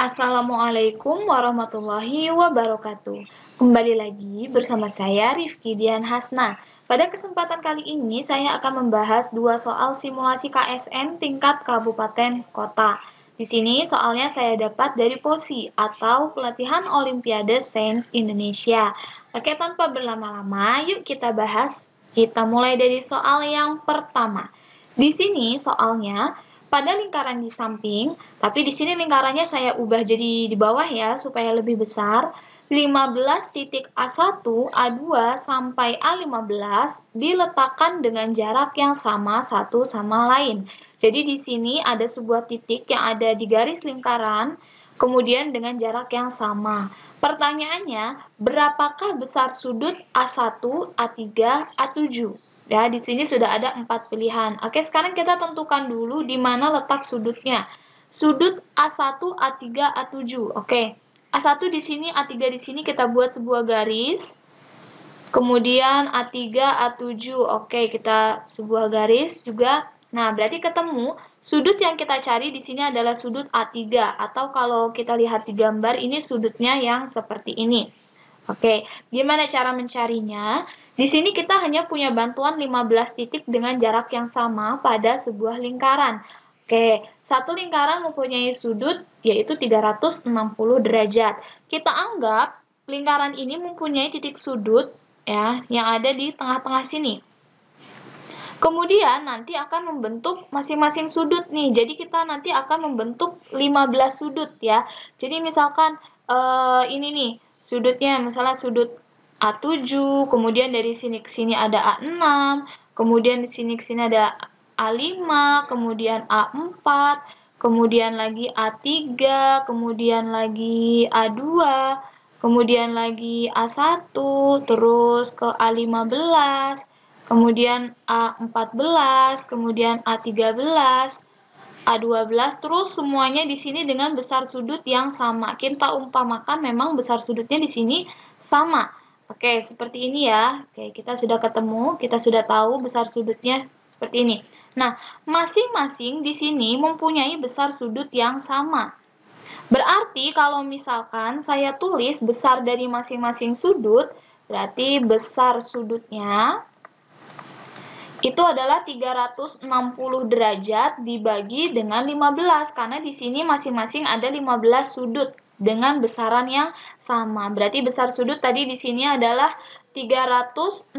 Assalamualaikum warahmatullahi wabarakatuh. Kembali lagi bersama saya Rifki Dian Hasna. Pada kesempatan kali ini saya akan membahas dua soal simulasi KSN tingkat kabupaten kota. Di sini soalnya saya dapat dari POSI atau Pelatihan Olimpiade Sains Indonesia. Oke, tanpa berlama-lama, yuk kita bahas. Kita mulai dari soal yang pertama. Di sini soalnya pada lingkaran di samping, tapi di sini lingkarannya saya ubah jadi di bawah ya supaya lebih besar. 15 titik A1, A2 sampai A15 diletakkan dengan jarak yang sama satu sama lain. Jadi di sini ada sebuah titik yang ada di garis lingkaran, kemudian dengan jarak yang sama. Pertanyaannya, berapakah besar sudut A1, A3, A7? Ya, di sini sudah ada 4 pilihan. Oke, sekarang kita tentukan dulu di mana letak sudutnya. Sudut A1, A3, A7. Oke, A1 di sini, A3 di sini kita buat sebuah garis. Kemudian A3, A7. Oke, kita sebuah garis juga. Nah, berarti ketemu sudut yang kita cari di sini adalah sudut A3 atau kalau kita lihat di gambar ini sudutnya yang seperti ini. Oke, gimana cara mencarinya? Di sini kita hanya punya bantuan 15 titik dengan jarak yang sama pada sebuah lingkaran. Oke, satu lingkaran mempunyai sudut yaitu 360 derajat. Kita anggap lingkaran ini mempunyai titik sudut ya yang ada di tengah-tengah sini. Kemudian nanti akan membentuk masing-masing sudut nih. Jadi kita nanti akan membentuk 15 sudut ya. Jadi misalkan ini nih sudutnya, misalnya sudut A7, kemudian dari sini ke sini ada A6, kemudian di sini ke sini ada A5, kemudian A4, kemudian lagi A3, kemudian lagi A2, kemudian lagi A1, terus ke A15, kemudian A14, kemudian A13, A12, terus semuanya di sini dengan besar sudut yang sama. Kita umpamakan memang besar sudutnya di sini sama. Oke, seperti ini ya. Oke, kita sudah ketemu, kita sudah tahu besar sudutnya seperti ini. Nah, masing-masing di sini mempunyai besar sudut yang sama. Berarti kalau misalkan saya tulis besar dari masing-masing sudut, berarti besar sudutnya itu adalah 360 derajat dibagi dengan 15 karena di sini masing-masing ada 15 sudut dengan besaran yang sama. Berarti besar sudut tadi di sini adalah 360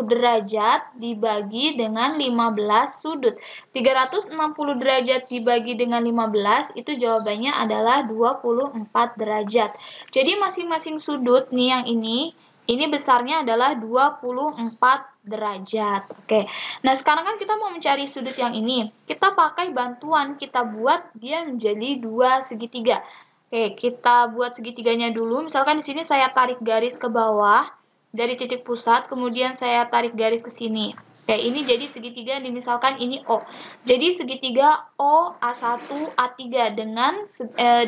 derajat dibagi dengan 15 sudut. 360 derajat dibagi dengan 15 itu jawabannya adalah 24 derajat. Jadi masing-masing sudut nih yang ini besarnya adalah 24 derajat. Oke. Nah, sekarang kan kita mau mencari sudut yang ini. Kita pakai bantuan, kita buat dia menjadi dua segitiga. Oke, kita buat segitiganya dulu. Misalkan di sini saya tarik garis ke bawah dari titik pusat, kemudian saya tarik garis ke sini. Oke, ini jadi segitiga, misalkan ini O. Jadi segitiga O, A1, A3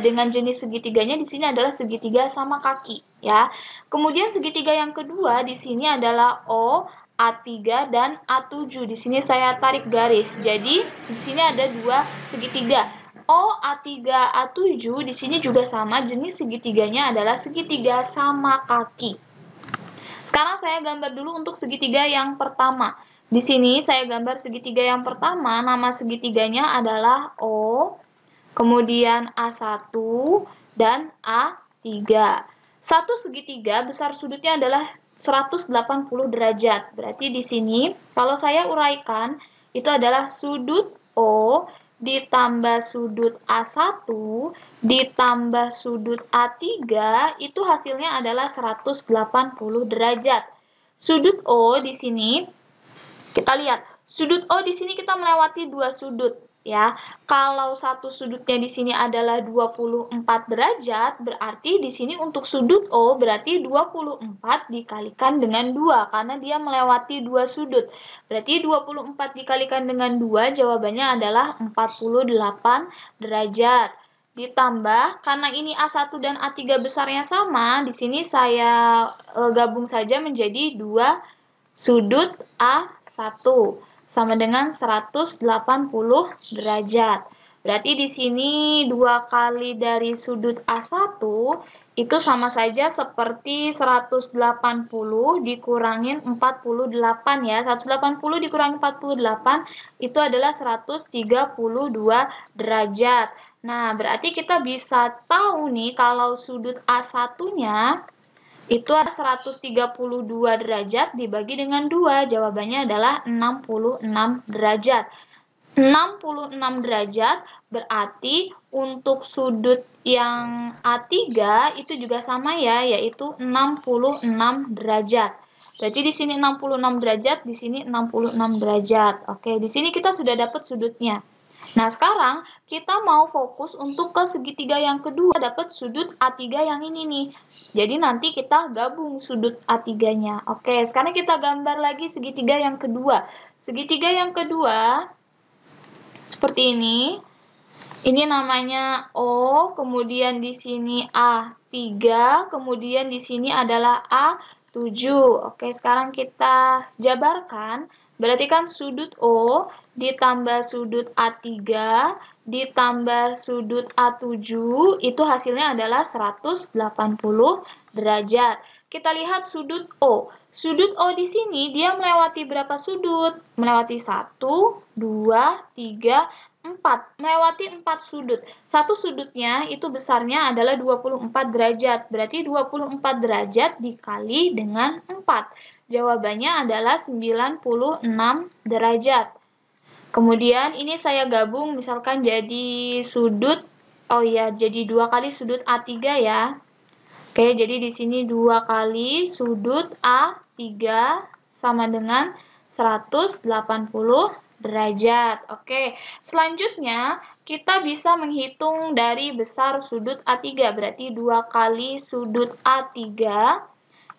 dengan jenis segitiganya di sini adalah segitiga sama kaki, ya. Kemudian segitiga yang kedua di sini adalah O, A3 dan A7. Di sini saya tarik garis. Jadi di sini ada dua segitiga. O, A3, A7 di sini juga sama, jenis segitiganya adalah segitiga sama kaki. Sekarang saya gambar dulu untuk segitiga yang pertama. Di sini saya gambar segitiga yang pertama, nama segitiganya adalah O, kemudian A1 dan A3. Satu segitiga besar sudutnya adalah 180 derajat. Berarti di sini kalau saya uraikan itu adalah sudut O ditambah sudut A1 ditambah sudut A3 itu hasilnya adalah 180 derajat. Sudut O di sini kita lihat, sudut O di sini kita melewati dua sudut, ya. Kalau satu sudutnya di sini adalah 24 derajat, berarti di sini untuk sudut O berarti 24 dikalikan dengan 2, karena dia melewati dua sudut. Berarti 24 dikalikan dengan 2, jawabannya adalah 48 derajat. Ditambah, karena ini A1 dan A3 besarnya sama, di sini saya gabung saja menjadi 2 sudut A1 sama dengan 180 derajat. Berarti di sini 2 kali dari sudut A1 itu sama saja seperti 180 dikurangin 48 ya. 180 dikurangi 48 itu adalah 132 derajat. Nah, berarti kita bisa tahu nih kalau sudut A1-nya itu ada 132 derajat dibagi dengan 2. Jawabannya adalah 66 derajat. 66 derajat berarti untuk sudut yang A3 itu juga sama ya, yaitu 66 derajat. Berarti di sini 66 derajat, di sini 66 derajat. Oke, di sini kita sudah dapat sudutnya. Nah, sekarang kita mau fokus untuk ke segitiga yang kedua, dapat sudut A3 yang ini nih. Jadi nanti kita gabung sudut A3-nya. Oke, sekarang kita gambar lagi segitiga yang kedua. Segitiga yang kedua seperti ini. Ini namanya O, kemudian di sini A3, kemudian di sini adalah A7. Oke, sekarang kita jabarkan. Berarti kan sudut O ditambah sudut A3 ditambah sudut A7 itu hasilnya adalah 180 derajat. Kita lihat sudut O. Sudut O di sini dia melewati berapa sudut? Melewati 1, 2, 3, 4. Melewati 4 sudut. Satu sudutnya itu besarnya adalah 24 derajat. Berarti 24 derajat dikali dengan 4. Jawabannya adalah 96 derajat. Kemudian ini saya gabung misalkan jadi sudut, jadi 2 kali sudut A3 ya. Oke, jadi di sini 2 kali sudut A3 sama dengan 180 derajat. Oke, selanjutnya kita bisa menghitung dari besar sudut A3. Berarti 2 kali sudut A3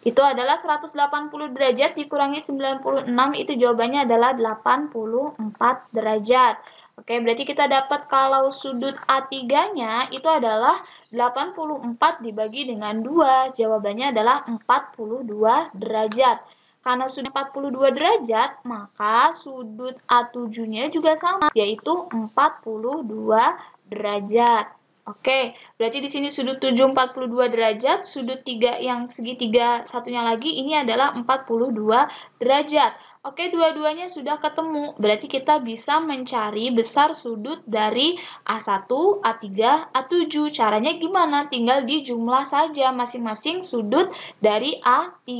itu adalah 180 derajat dikurangi 96, itu jawabannya adalah 84 derajat. Oke, berarti kita dapat kalau sudut A3-nya itu adalah 84 dibagi dengan 2. Jawabannya adalah 42 derajat. Karena sudah 42 derajat, maka sudut A7-nya juga sama, yaitu 42 derajat. Oke, berarti di sini sudut 7 42 derajat, sudut 3 yang segitiga satunya lagi ini adalah 42 derajat. Oke, dua-duanya sudah ketemu. Berarti kita bisa mencari besar sudut dari A1, A3, A7. Caranya gimana? Tinggal dijumlah saja masing-masing sudut dari A3.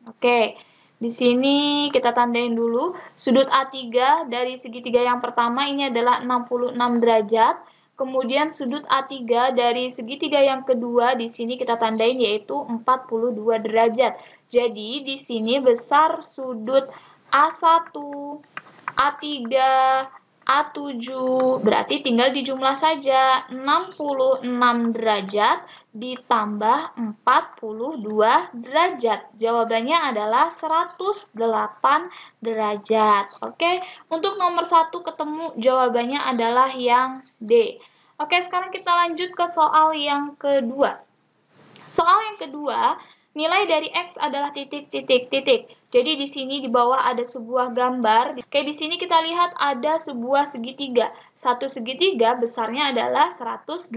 Oke. Di sini kita tandain dulu. Sudut A3 dari segitiga yang pertama ini adalah 66 derajat. Kemudian sudut A3 dari segitiga yang kedua di sini kita tandain yaitu 42 derajat. Jadi di sini besar sudut A1, A3, A7 berarti tinggal dijumlah saja 66 derajat ditambah 42 derajat. Jawabannya adalah 108 derajat. Oke, untuk nomor 1 ketemu jawabannya adalah yang D. Oke, sekarang kita lanjut ke soal yang kedua. Soal yang kedua, nilai dari X adalah titik, titik, titik. Jadi di sini di bawah ada sebuah gambar. Kayak di sini kita lihat ada sebuah segitiga. Satu segitiga besarnya adalah 180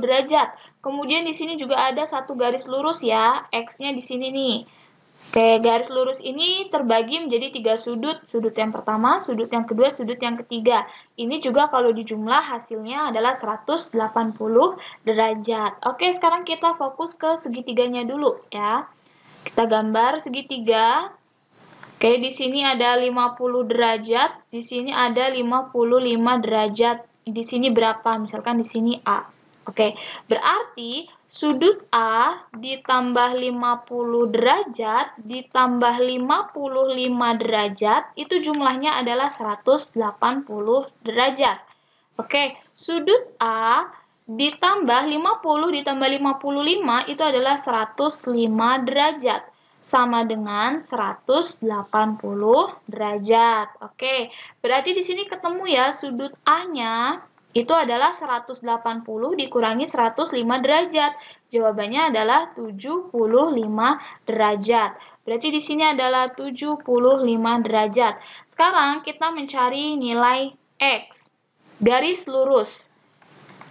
derajat. Kemudian di sini juga ada satu garis lurus ya. X-nya di sini nih. Oke, garis lurus ini terbagi menjadi 3 sudut. Sudut yang pertama, sudut yang kedua, sudut yang ketiga. Ini juga kalau dijumlah hasilnya adalah 180 derajat. Oke, sekarang kita fokus ke segitiganya dulu ya. Kita gambar segitiga. Oke, di sini ada 50 derajat, di sini ada 55 derajat. Di sini berapa? Misalkan di sini A. Oke, berarti sudut A ditambah 50 derajat ditambah 55 derajat itu jumlahnya adalah 180 derajat. Oke, sudut A ditambah 50 ditambah 55 itu adalah 105 derajat. Sama dengan 180 derajat. Oke, berarti di sini ketemu ya sudut A-nya itu adalah 180 dikurangi 105 derajat. Jawabannya adalah 75 derajat. Berarti di sini adalah 75 derajat. Sekarang kita mencari nilai X. garis lurus.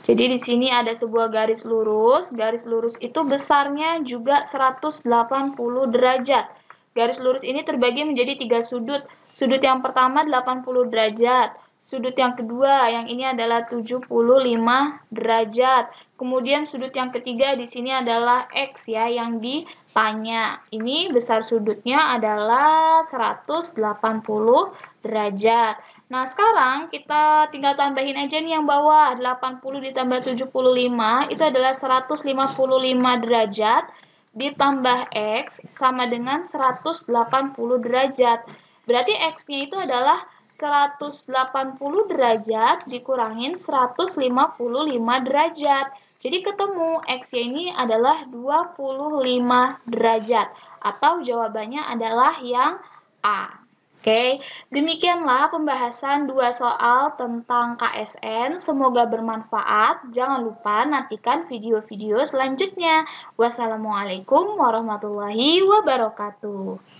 Jadi di sini ada sebuah garis lurus itu besarnya juga 180 derajat. Garis lurus ini terbagi menjadi 3 sudut. Sudut yang pertama 80 derajat. Sudut yang kedua yang ini adalah 75 derajat. Kemudian sudut yang ketiga di sini adalah X ya yang ditanya. Ini besar sudutnya adalah 180 derajat. Nah, sekarang kita tinggal tambahin aja nih yang bawah. 80 ditambah 75 itu adalah 155 derajat ditambah X sama dengan 180 derajat. Berarti X-nya itu adalah 180 derajat dikurangin 155 derajat. Jadi ketemu X-nya ini adalah 25 derajat. Atau jawabannya adalah yang A. Oke, demikianlah pembahasan 2 soal tentang KSN. Semoga bermanfaat. Jangan lupa nantikan video-video selanjutnya. Wassalamualaikum warahmatullahi wabarakatuh.